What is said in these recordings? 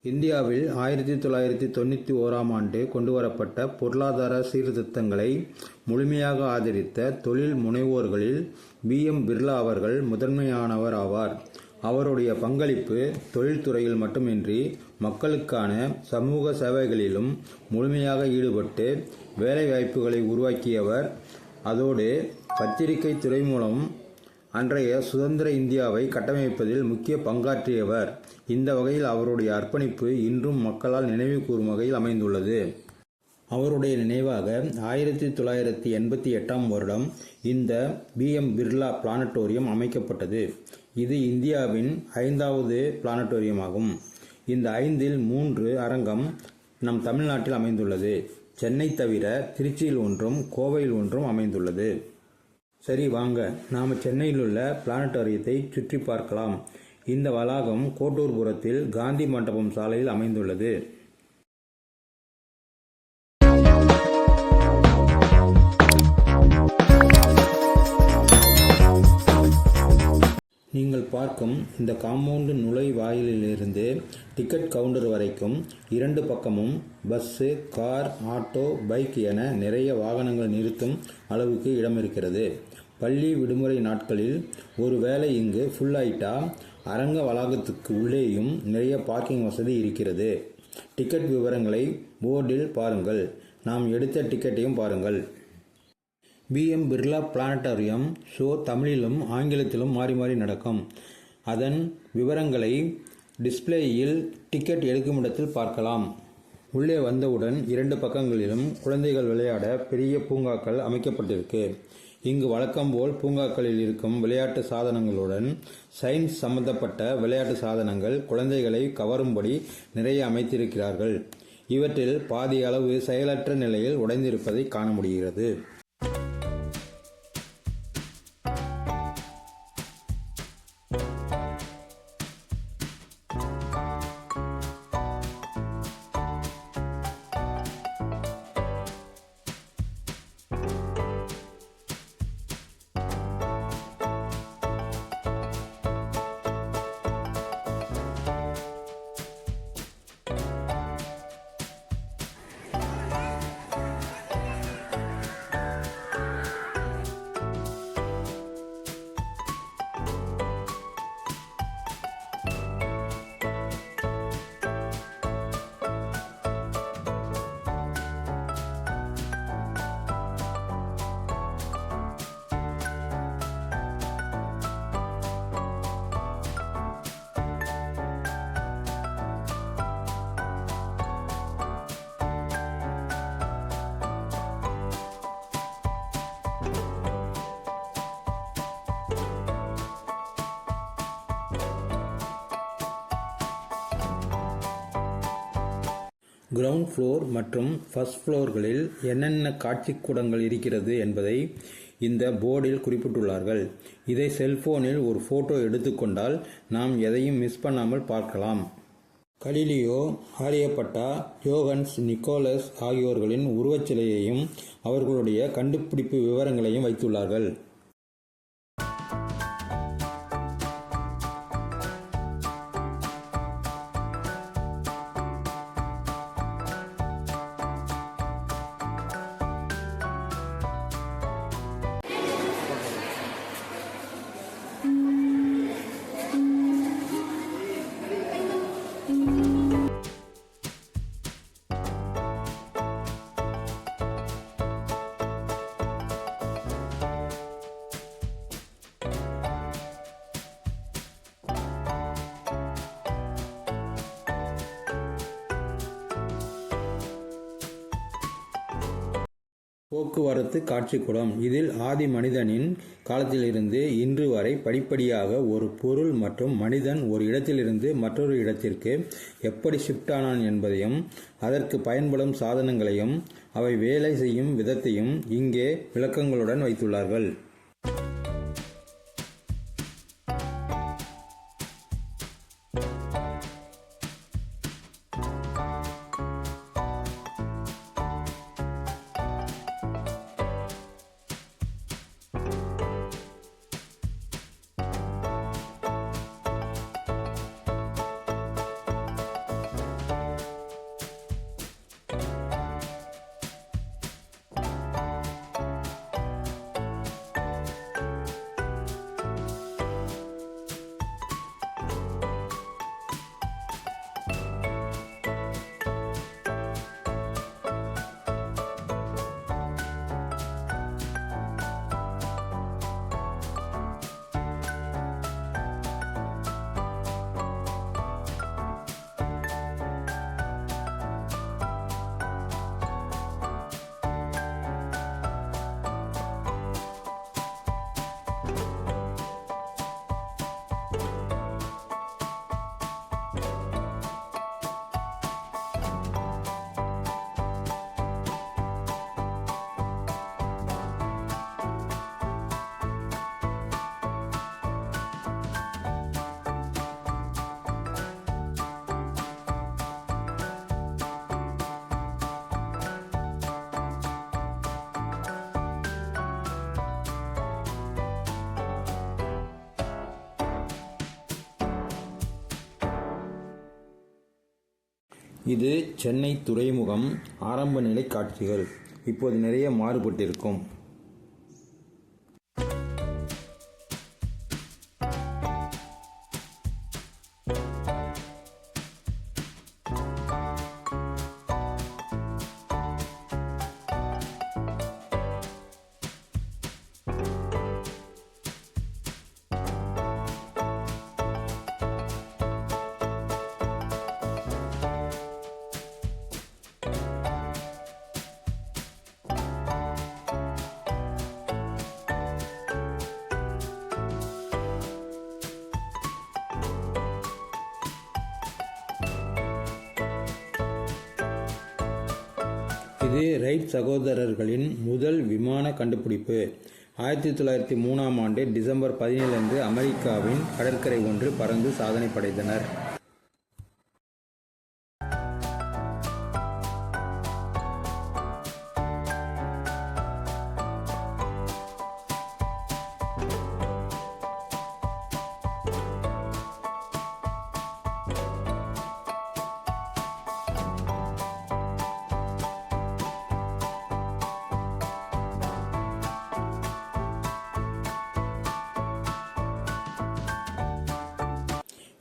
இந்தியாவில் 1991ஆம் ஆண்டு கொண்டுவரப்பட்ட பொருளாதார சீர்திருத்தங்களை முழுமையாக ஆதரித்த தொழில் முனைவோர்களில் பி.எம். பிர்லா அவர்கள் முதன்மையானவர் ஆவார். அவருடைய பங்களிப்பு தொழில்துறையில் மட்டுமின்றி மக்களுக்கான சமூக சேவைகளிலும் முழுமையாக ஈடுபட்டு வேலைவாய்ப்புகளை உருவாக்கியவர். அதோடு பத்திரிகை துறை மூலம் அன்றைய சுதந்திர இந்தியாவை கட்டமைப்பதில் முக்கிய பங்காற்றியவர். இந்த வகையில் அவருடைய அர்ப்பணிப்பு இன்றும் மக்களால் நினைவு கூறும் வகையில் அமைந்துள்ளது. அவருடைய நினைவாக 1988ஆம் வருடம் இந்த பி.எம். பிர்லா பிளானட்டோரியம் அமைக்கப்பட்டது. இது இந்தியாவின் 5வது பிளானட்டோரியமாகும். இந்த 5இல் 3 அரங்கம் நம் தமிழ்நாட்டில் அமைந்துள்ளது. சென்னை தவிர திருச்சியில் ஒன்றும் கோவையில் ஒன்றும் அமைந்துள்ளது. சரி வாங்க, நாம் சென்னையில் உள்ள பிளானட்டோரியத்தை சுற்றி பார்க்கலாம். இந்த வளாகம் கோட்டூர்புரத்தில் காந்தி மண்டபம் சாலையில் அமைந்துள்ளது. நீங்கள் பார்க்கும் இந்த காம்பவுண்டு நுழைவாயிலிலிருந்து டிக்கெட் கவுண்டர் வரைக்கும் 2 பக்கமும் பஸ்ஸு, கார், ஆட்டோ, பைக் என நிறைய வாகனங்கள் நிறுத்தும் அளவுக்கு இடம் இருக்கிறது. பள்ளி விடுமுறை நாட்களில் ஒரு வேளை இங்கு ஃபுல் ஆயிட்டா அரங்க வளாகத்துக்கு உள்ளேயும் நிறைய பார்க்கிங் வசதி இருக்கிறது. டிக்கெட் விவரங்களை போர்டில் பாருங்கள். நாம் எடுத்த டிக்கெட்டையும் பாருங்கள். பி.எம். பிர்லா பிளானட்டோரியம் ஷோ தமிழிலும் ஆங்கிலத்திலும் மாறி மாறி நடக்கும். அதன் விவரங்களை டிஸ்பிளேயில் டிக்கெட் எடுக்கும் இடத்தில் பார்க்கலாம். உள்ளே வந்தவுடன் 2 பக்கங்களிலும் குழந்தைகள் விளையாட பெரிய பூங்காக்கள் அமைக்கப்பட்டிருக்கு. இங்கு வழக்கம்போல் பூங்காக்களில் இருக்கும் விளையாட்டு சாதனங்களுடன் சயின்ஸ் சம்பந்தப்பட்ட விளையாட்டு சாதனங்கள் குழந்தைகளை கவரும்படி நிறைய அமைத்திருக்கிறார்கள். இவற்றில் பாதி அளவு செயலற்ற நிலையில் உடைந்திருப்பதை காண முடிகிறது. கிரவுண்ட் ஃப்ளோர் மற்றும் ஃபர்ஸ்ட் ஃப்ளோர்களில் என்னென்ன காட்சிக்கூடங்கள் இருக்கிறது என்பதை இந்த போர்டில் குறிப்பிட்டுள்ளார்கள். இதை செல்போனில் ஒரு ஃபோட்டோ எடுத்துக்கொண்டால் நாம் எதையும் மிஸ் பண்ணாமல் பார்க்கலாம். கலீலியோ, ஆரியப்பட்டா, யோகன்ஸ், நிக்கோலஸ் ஆகியோர்களின் உருவச்சிலையையும் அவர்களுடைய கண்டுபிடிப்பு விவரங்களையும் வைத்துள்ளார்கள். போக்குவரத்து காட்சிக்கூடம். இதில் ஆதி மனிதனின் காலத்திலிருந்து இன்று வரை படிப்படியாக ஒரு பொருள் மற்றும் மனிதன் ஒரு இடத்திலிருந்து மற்றொரு இடத்திற்கு எப்படி ஷிஃப்ட் ஆனான் என்பதையும் அதற்கு பயன்படும் சாதனங்களையும் அவை வேலை செய்யும் விதத்தையும் இங்கே விளக்கங்களுடன் வைத்துள்ளார்கள். இது சென்னை துறைமுகம் ஆரம்ப நிலை காட்சிகள். இப்போது நிறைய மாறுபட்டிருக்கும். இது ரைட் சகோதரர்களின் முதல் விமான கண்டுபிடிப்பு. 1903ஆம் ஆண்டு டிசம்பர் 17 அன்று அமெரிக்காவின் கடற்கரை ஒன்று பறந்து சாதனை படைத்தனர்.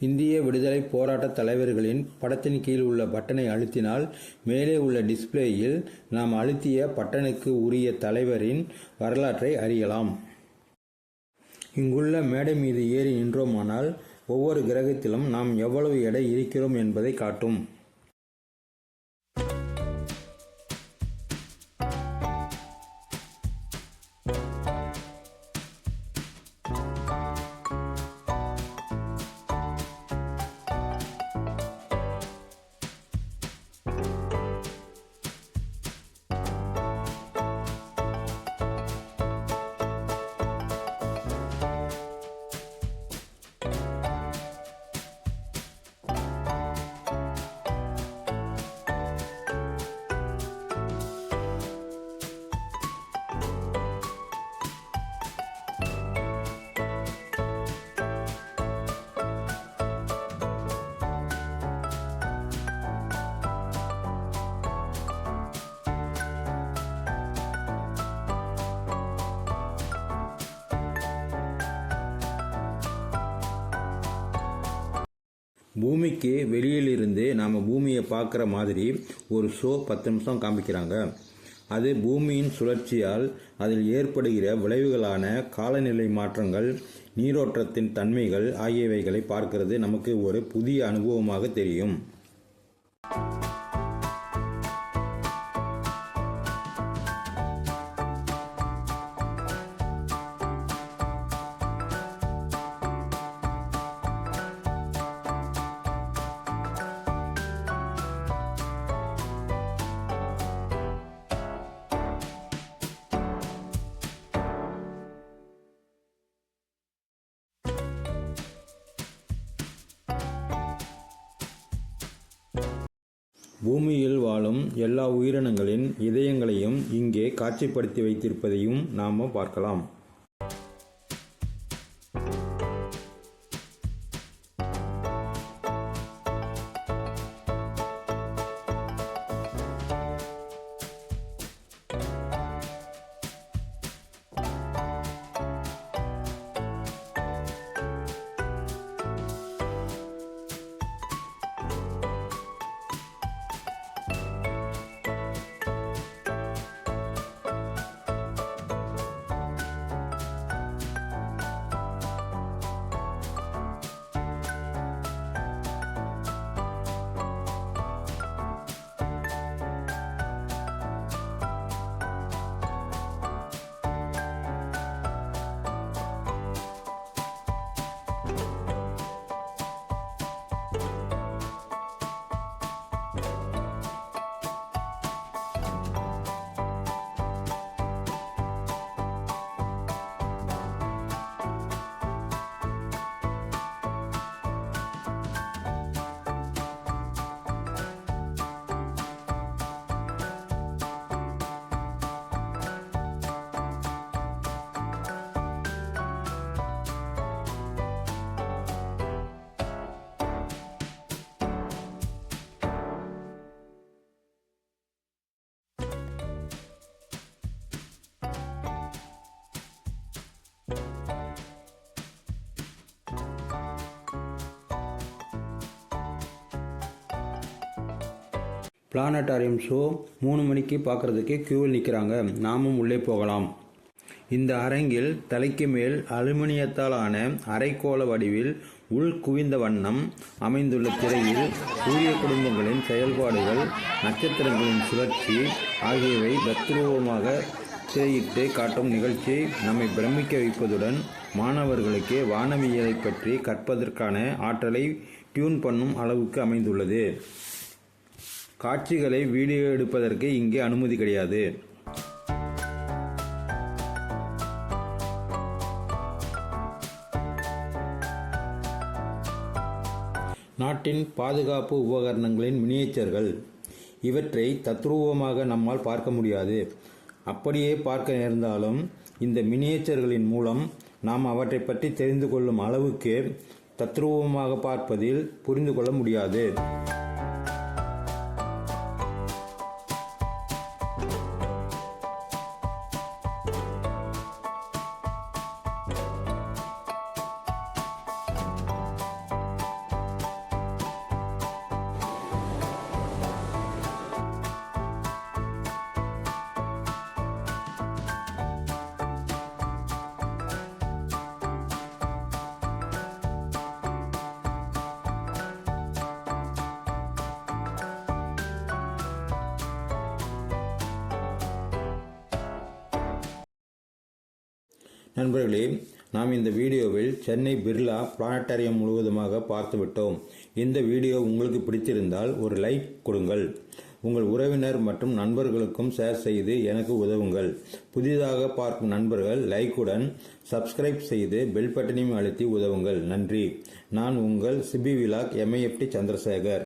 இந்திய விடுதலை போராட்ட தலைவர்களின் படத்தின் கீழ் உள்ள பட்டனை அழுத்தினால் மேலே உள்ள டிஸ்பிளேயில் நாம் அழுத்திய பட்டனுக்கு உரிய தலைவரின் வரலாற்றை அறியலாம். இங்குள்ள மேடை மீது ஏறி நின்றோமானால் ஒவ்வொரு கிரகத்திலும் நாம் எவ்வளவு எடை இருக்கிறோம் என்பதை காட்டும். பூமிக்கு வெளியிலிருந்து நாம் பூமியை பார்க்குற மாதிரி ஒரு ஷோ 10 நிமிஷம் காமிக்கிறாங்க. அது பூமியின் சுழற்சியால் அதில் ஏற்படுகிற விளைவுகளான காலநிலை மாற்றங்கள், நீரோட்டத்தின் தன்மைகள் ஆகியவைகளை பார்க்கிறது நமக்கு ஒரு புதிய அனுபவமாக தெரியும். பூமியில் வாழும் எல்லா உயிரினங்களின் இதயங்களையும் இங்கே காட்சிப்படுத்தி வைத்திருப்பதையும் நாம் பார்க்கலாம். பிளானட்டாரியம் ஷோ 3 மணிக்கு பார்க்குறதுக்கு கியூவில் நிற்கிறாங்க. நாமும் உள்ளே போகலாம். இந்த அரங்கில் தலைக்கு மேல் அலுமினியத்தால் ஆன அரைக்கோள வடிவில் உள் குவிந்த வண்ணம் அமைந்துள்ள திரையில் சூரிய குடும்பங்களின் செயல்பாடுகள், நட்சத்திரங்களின் சுழற்சி ஆகியவை தத்ரூபமாக திரையிட்டு காட்டும் நிகழ்ச்சி நம்மை பிரமிக்க வைப்பதுடன் மாணவர்களுக்கு வானவியலை பற்றி கற்பதற்கான ஆற்றலை டியூன் பண்ணும் அளவுக்கு அமைந்துள்ளது. காட்சிகளை வீடியோ எடுப்பதற்கு இங்கே அனுமதி கிடையாது. நாட்டின் பாதுகாப்பு உபகரணங்களின் மினியேச்சர்கள். இவற்றை தத்ரூபமாக நம்மால் பார்க்க முடியாது. அப்படியே பார்க்க நேர்ந்தாலும் இந்த மினியேச்சர்களின் மூலம் நாம் அவற்றை பற்றி தெரிந்து கொள்ளும் அளவுக்கு தத்ரூபமாக பார்ப்பதில் புரிந்து கொள்ள முடியாது. நண்பர்களே, நாம் இந்த வீடியோவில் சென்னை பிர்லா பிளானட்டாரியம் முழுவதுமாக பார்த்துவிட்டோம். இந்த வீடியோ உங்களுக்கு பிடித்திருந்தால் ஒரு லைக் கொடுங்கள். உங்கள் உறவினர் மற்றும் நண்பர்களுக்கும் ஷேர் செய்து எனக்கு உதவுங்கள். புதிதாக பார்க்கும் நண்பர்கள் லைக்குடன் சப்ஸ்கிரைப் செய்து பெல் பட்டனையும் அழுத்தி உதவுங்கள். நன்றி. நான் உங்கள் சிபி விலாக் MIFT சந்திரசேகர்.